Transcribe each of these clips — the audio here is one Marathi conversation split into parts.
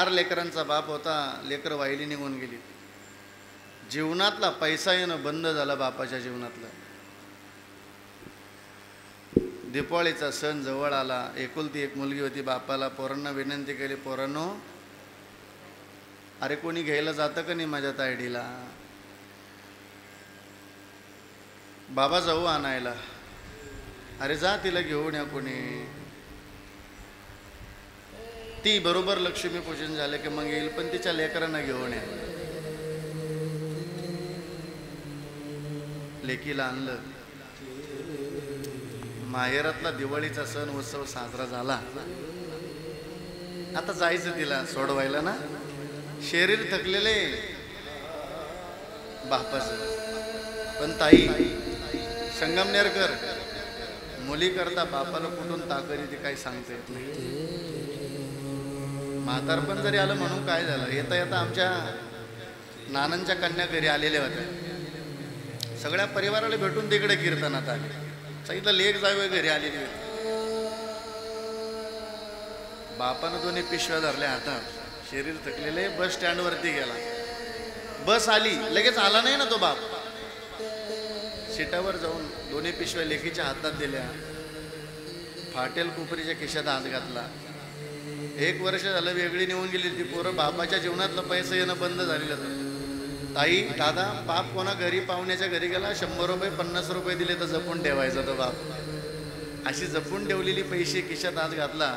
4 लेकरांचा बाप होता. लेकरं वाहिली निघून गेली. जीवनातला पैसा येणं बंद झालं बापाच्या जीवनातलं. दिवाळीचा सण जवळ आला. एकुलती एक मुलगी होती. बापाला पोरांना विनंती केली, पोरांनो अरे कोणी घ्यायला जातं का नाही माझ्या तायडीला? बाबा जाऊ आणायला. अरे जा तिला घेऊन या कोणी. ती बरोबर लक्ष्मीपूजन झालं की मग येईल, पण तिच्या लेकरांना घेऊन या. लेकीला आणलं. माहेरातला दिवाळीचा सण उत्सव साजरा झाला. आता जायचं तिला सोडवायला ना. शरीर थकलेले बापाचं. पण ताई संगमनेरकर मुली करता बापाला कुठून ताकद येते काही सांगता येत नाही. म्हातारपण जरी आलं म्हणून काय झालं, येता येता आमच्या नानांच्या कन्या घरी आलेल्या होत्या. सगळ्या परिवाराला भेटून तिकडे कीर्तनात आले. सांगितलं लेक जावे घरी आलेली होती. बापानं दोन्ही पिशव्या धरल्या हातात. शरीर थकलेले. बस स्टँडवरती गेला. बस आली. लगेच आला नाही ना तो बाप. सीटावर जाऊन दोन्ही पिशव्या लेकीच्या हातात दिल्या. फाटेल कुपरीच्या खिशात हात घातला. 1 वर्ष झालं वेगळी निघून गेली ती पोरं. बापाच्या जीवनातलं पैसे येणं बंद झालेलं होतं. ताई दादा बाप कोणा घरी पाहुण्याच्या घरी गेला, 100 रुपये 50 रुपये दिले तर जपून ठेवायचा तो बाप. अशी जपून ठेवलेली पैसे खिशात हात घातला.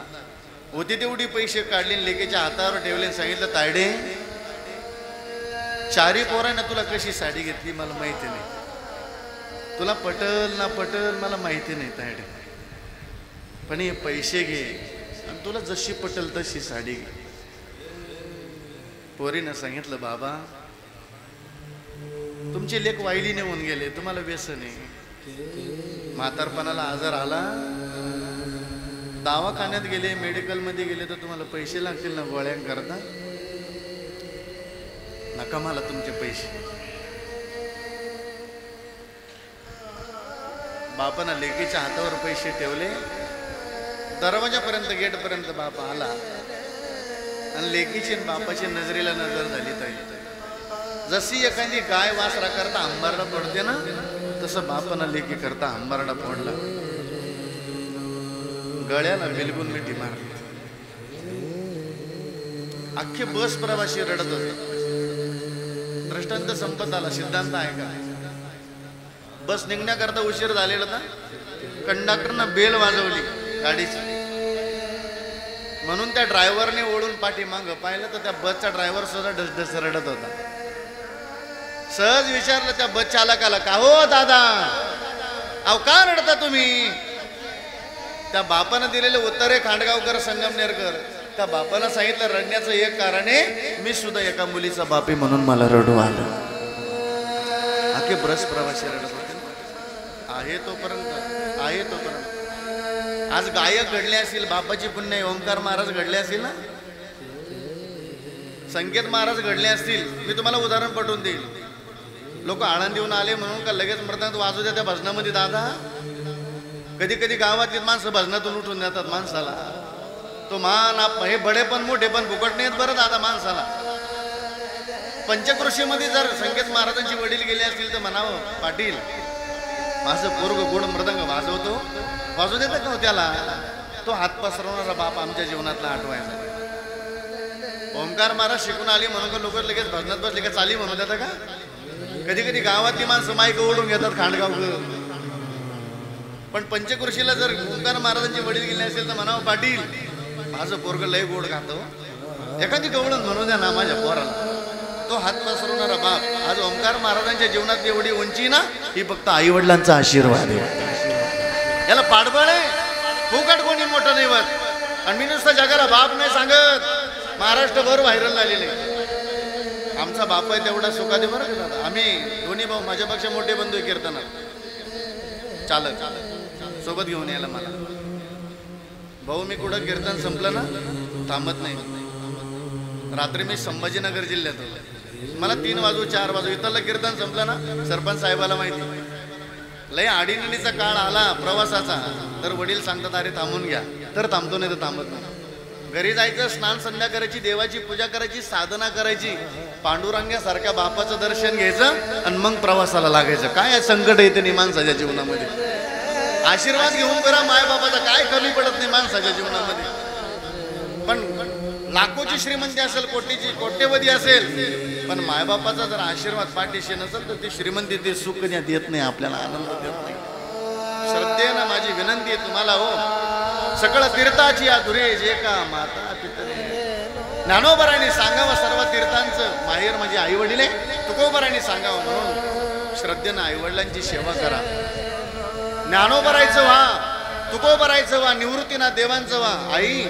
होती तेवढी पैसे काढले, लेकीच्या हातावर ठेवले. सांगितलं तायडे 4 पोरांना तुला कशी साडी घेतली मला माहिती नाही. तुला पटल ना पटल मला माहिती नाही तायडे, पण हे पैसे घे आणि तुला जशी पटल तशी साडी घे. पोरीनं सांगितलं बाबा तुमचे लेक वाहिली नेऊन गेले, तुम्हाला व्यसन आहे. म्हातारपणाला आजार आला, दवाखान्यात गेले, मेडिकल मध्ये गेले तर तुम्हाला पैसे लागतील ना गोळ्यांकरता. नका मला तुमचे पैसे. बापानं लेकीच्या हातावर पैसे ठेवले. दरवाजापर्यंत गेटपर्यंत बाप आला आणि लेकीची बापाची नजरेला नजर झाली. ताई जशी एखादी गाय वासरा करता अंबारडा पडते ना, तसं बापानं लेकी करता अंबारडा पडला. गळ्याला बिलगुन मिठी मारली. अख्खे बस प्रवासी रडत होते. दृष्टांत संपत आला. सिद्धांत आहे का? बस निघण्याकरता उशीर झालेला होता. कंडक्टरनं बेल वाजवली गाडीची, म्हणून त्या ड्रायव्हरने ओढून पाठीमागं पाहिलं तर त्या बसचा ड्रायव्हर सुद्धा ढसढस रडत होता. सहज विचारलं त्या बस चालकाला, का हो दादा अहो का रडता तुम्ही? त्या बापानं दिलेले उत्तर आहे खांडगावकर संगमनेरकर. त्या बापानं सांगितलं रडण्याचं एक कारण आहे, मी सुद्धा एका मुलीचा बापी म्हणून मला रडू आलं. आखे बस प्रवासी रडत होते. आहे तोपर्यंत आहे तोपर्यंत. आज गायक घडले असतील, बापाची पुण्य ओंकार महाराज घडले असतील ना, संकेत महाराज घडले असतील. मी तुम्हाला उदाहरण पटवून देईल. लोक आळंदीहून आले म्हणून का लगेच मृदंग वाजू द्या त्या भजनामध्ये दादा. कधी कधी गावातली माणसं भजनातून उठून जातात माणसाला. तो मान आप हे बडे पण मोठे पण फुकट नाहीत बरं दादा माणसाला. पंचक्रोशीमध्ये जर संकेत महाराजांची वडील गेले असतील तर म्हणावं, पाटील माझं पोरग गोड मृदंग वाजवतो, वाजू देतात का त्याला? तो हात पसरवणारा बाप आमच्या जीवनातला आठवायचा. ओंकार महाराज शिकून आली म्हणून का लोक लगेच भजनात बसले का चाली म्हणू देतात का? कधी कधी गावातली माणसं माईक ओढून घेतात खांडगावकर. पण पंचक्रोशीला जर ओंकार महाराजांचे वडील गेले असेल तर म्हणावं, पाटील माझं पोरग लय गोड गातो, एखादी गवळण म्हणू द्या ना माझ्या पोराला. तो हात पसरवणारा बाप. आज ओंकार महाराजांच्या जीवनात एवढी उंची ना, ही फक्त आई वडिलांचा आशीर्वाद आहे. याला पाठबळ आहे. फुकट कोणी मोठं नाही होत. आणि मी नुसतं जगाला बाप नाही सांगत, महाराष्ट्रभर व्हायरल झालेले. आमचा बाप आहे तेवढा सुखादे बरं का. आम्ही दोन्ही भाऊ, माझ्यापेक्षा मोठे बंधू कीर्तनात चालक सोबत घेऊन यायला मला. भाऊ मी कुठं कीर्तन संपलं ना थांबत नाही. रात्री मी संभाजीनगर जिल्ह्यात होतो. मला 3 वाजू 4 वाजू इथलं कीर्तन संपलं ना, सरपंच साहेबाला माहिती लय आडीनडीचा काळ आला प्रवासाचा, तर वडील सांगतात अरे थांबून घ्या, तर थांबतो नाही तर थांबत नाही. घरी जायचं, स्नान संध्या करायची, देवाची पूजा करायची, साधना करायची, पांडुरंगासारख्या बापाचं दर्शन घ्यायचं आणि मग प्रवासाला लागायचं. काय संकट येते नाही माणसाच्या जीवनामध्ये. आशीर्वाद घेऊन करा मायबापाचा, काय कमी पडत नाही माणसाच्या जीवनामध्ये. पण लाखोची श्रीमंती असेल, कोट्यवधी असेल, पण मायबापाचा जर आशीर्वाद पाठीशी नसेल तर ती श्रीमंती, ते सुख देत नाही आपल्याला, आनंद देत नाही. श्रद्धेनं माझी विनंती आहे तुम्हाला, हो सकळ तीर्थाची अधुरे जे का माता पितरे. ज्ञानोबरांनी सांगावं सर्व तीर्थांचं माहेर म्हणजे आई वडील आहे, तुकोबरांनी सांगावं. म्हणून श्रद्धेनं आई वडिलांची सेवा करा. ज्ञानोबरायचं व्हा, तुकोबरायचं व्हा, निवृत्तीनाथ देवांचं व्हा. आई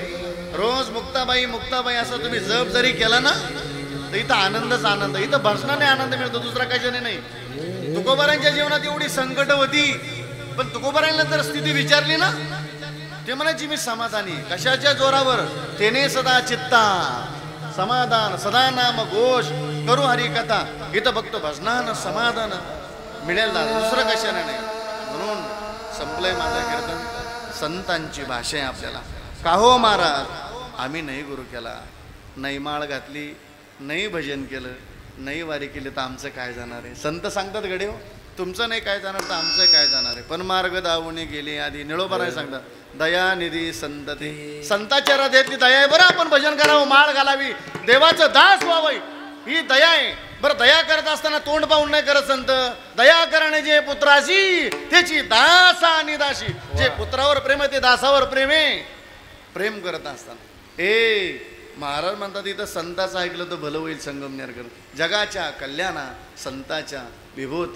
रोज मुक्ताबाई मुक्ताबाई असं तुम्ही जप जरी केला ना तर इथं आनंदच आनंद, इथं भजनाने आनंद मिळतो, दुसरा कशाने नाही. तुकोबरांच्या जीवनात एवढी संकट होती, पण तुकोबरांना जर स्थिती विचारली ना ते म्हणायची मी समाधानी. कशाच्या जोरावर? तेने सदा चित्ता समाधान, सदा नाम घोष करू हरी कथा. इथं बघतो भजनानं समाधान मिळेल ना, दुसरं कशाने नाही. म्हणून संपलंय माझं कीर्तन. संतांची भाषा आहे आपल्याला. का हो महाराज, आम्ही नाही गुरु केला, नाही माळ घातली, नाही भजन केलं, नाही वारी केली तर आमचं काय जाणार आहे. संत सांगतात गडे हो, तुमचं नाही काय जाणार तर आमचं काय जाणार आहे. पण मार्ग दावणे गेले आधी निळोबराय सांगतात, दयानिधी संत ते. संताच्या हृदयातली दया आहे बरं. आपण भजन करावं, माळ घालावी, देवाचं दास व्हावं, ही दया आहे बरं. दया करत असताना तोंड पाहून नाही करत संत. दया करणे जे पुत्राशी त्याची दास आणि दासी. जे पुत्रावर प्रेम आहे ते दासावर प्रेम आहे. प्रेम करत असताना महाराज म्हणतात इथं संताचं ऐकलं तर भलं होईल. संगमनेरकर जगाच्या कल्याणा संताच्या विभूती